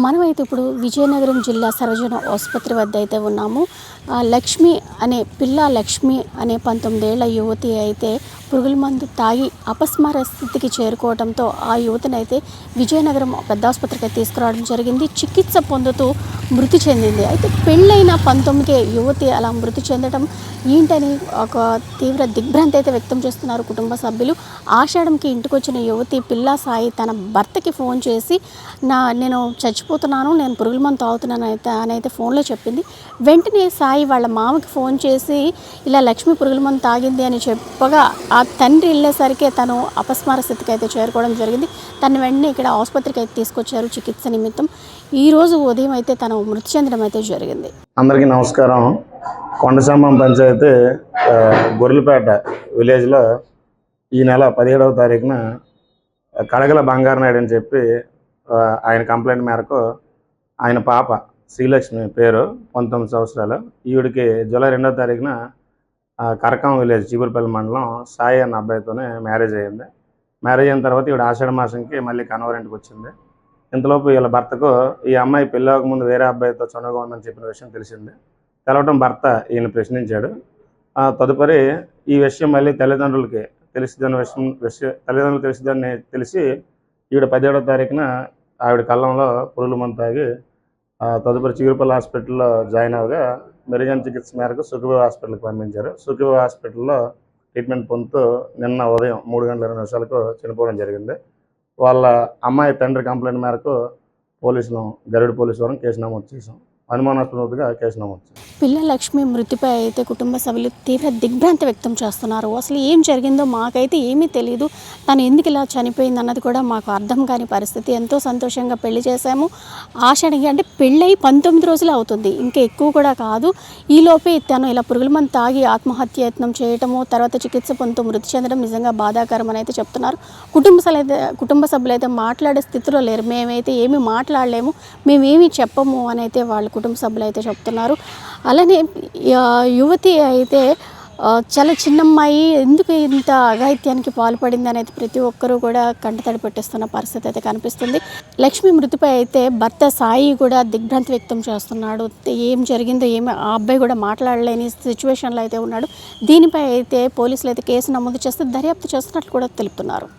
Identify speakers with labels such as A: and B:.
A: మనమైతే ఇప్పుడు విజయనగరం జిల్లా సర్వజన ఆసుపత్రి వద్ద అయితే ఉన్నాము. లక్ష్మి అనే లక్ష్మి అనే 19 ఏళ్ల యువతి అయితే పురుగుల మందు తాగి అపస్మార స్థితికి చేరుకోవడంతో ఆ యువతినైతే విజయనగరం పెద్ద ఆసుపత్రికి తీసుకురావడం జరిగింది. చికిత్స పొందుతూ మృతి చెందింది. అయితే పెళ్ళైన 19 యువతి అలా మృతి చెందడం ఏంటని ఒక తీవ్ర దిగ్భ్రాంతి అయితే వ్యక్తం చేస్తున్నారు కుటుంబ సభ్యులు. ఆషాఢంకి ఇంటికొచ్చిన యువతి పిల్లా సాయి తన భర్తకి ఫోన్ చేసి నేను చచ్చిపోతున్నాను, నేను పురుగుల మందు తాగుతున్నాను అయితే ఫోన్లో చెప్పింది. వెంటనే సాయి వాళ్ళ మామకి ఫోన్ చేసి ఇలా లక్ష్మి పురుగుల మందు తాగింది అని చెప్పగా ఆ తండ్రి వెళ్ళేసరికి తను అపస్మార స్థితికి అయితే చేరుకోవడం జరిగింది. తను వెంటనే ఇక్కడ ఆసుపత్రికి అయితే తీసుకొచ్చారు చికిత్స నిమిత్తం. ఈరోజు ఉదయం అయితే తను మృతి చెందడం అయితే జరిగింది.
B: అందరికీ నమస్కారం. కొండసంబం పంచాయతీ గొర్రెలపేట విలేజ్లో ఈ నెల 17వ తారీఖున కడగల బంగారు నాయుడు అని చెప్పి ఆయన కంప్లైంట్ మేరకు ఆయన పాప శ్రీలక్ష్మి పేరు 19 సంవత్సరాలు, ఈవిడికి జూలై 2వ తారీఖున కరకం విలేజ్ చిగురుపల్లి మండలం సాయి అన్న అబ్బాయితోనే మ్యారేజ్ అయ్యింది. మ్యారేజ్ అయిన తర్వాత ఈవిడ ఆషాఢ మాసంకి మళ్ళీ కనవరింటికి వచ్చింది. ఇంతలోపు వీళ్ళ భర్తకు ఈ అమ్మాయి పెళ్ళవక ముందు వేరే అబ్బాయితో చనువుగా ఉందని చెప్పిన విషయం తెలిసింది. తెలవటం భర్త ఈయన ప్రశ్నించాడు. తదుపరి ఈ విషయం మళ్ళీ తల్లిదండ్రులకి తెలిసి ఈవిడ 17వ తారీఖున ఆవిడ కళ్ళంలో పురుగుల మందు తాగి తదుపరి చిగురుపల్లి హాస్పిటల్లో జాయిన్ అవగా మెరుగైన చికిత్స మేరకు సుఖదేవ్ హాస్పిటల్కి పంపించారు. సుఖదేవ్ హాస్పిటల్లో ట్రీట్మెంట్ పొందుతూ నిన్న ఉదయం 3 గంటల 20 నిమిషాలకు చనిపోవడం జరిగింది. వాళ్ళ అమ్మాయి తండ్రి కంప్లైంట్ మేరకు గరుడు పోలీసు వారం కేసు నమోదు చేశాం. అనుమానాస్పదంగా కేసు నమోదు చేశాం.
A: పిల్ల లక్ష్మి మృతిపై అయితే కుటుంబ సభ్యులు తీవ్ర దిగ్భ్రాంతి వ్యక్తం చేస్తున్నారు. అసలు ఏం జరిగిందో మాకైతే ఏమీ తెలియదు, తను ఎందుకు ఇలా చనిపోయింది అన్నది కూడా మాకు అర్థం కాని పరిస్థితి. ఎంతో సంతోషంగా పెళ్లి చేశాము. ఆషాఢంకి అంటే పెళ్ళై 19 రోజులు అవుతుంది, ఇంకా ఎక్కువ కూడా కాదు. ఈలోపే తను ఇలా పురుగుల మందు తాగి ఆత్మహత్యయత్నం చేయటము, తర్వాత చికిత్స పొందుతూ మృతి చెందడం నిజంగా బాధాకరం అని అయితే చెప్తున్నారు. కుటుంబ సభ్యులు అయితే మాట్లాడే స్థితిలో లేరు. మేమైతే ఏమీ మాట్లాడలేము, మేమేమీ చెప్పము అని అయితే వాళ్ళ కుటుంబ సభ్యులు అయితే చెప్తున్నారు. అలానే యువతి అయితే చాలా చిన్నమ్మాయి ఎందుకు ఇంత అఘాయిత్యానికి పాల్పడింది అనేది ప్రతి ఒక్కరూ కూడా కంటతడి పెట్టేస్తున్న పరిస్థితి అయితే కనిపిస్తుంది. లక్ష్మి మృతిపై అయితే భర్త సాయి కూడా దిగ్భ్రాంతి వ్యక్తం చేస్తున్నాడు. ఏం జరిగిందో ఆ అబ్బాయి కూడా మాట్లాడలేని సిచ్యువేషన్లో అయితే ఉన్నాడు. దీనిపై అయితే పోలీసులు అయితే కేసు నమోదు చేస్తే దర్యాప్తు చేస్తున్నట్లు కూడా తెలుపుతున్నారు.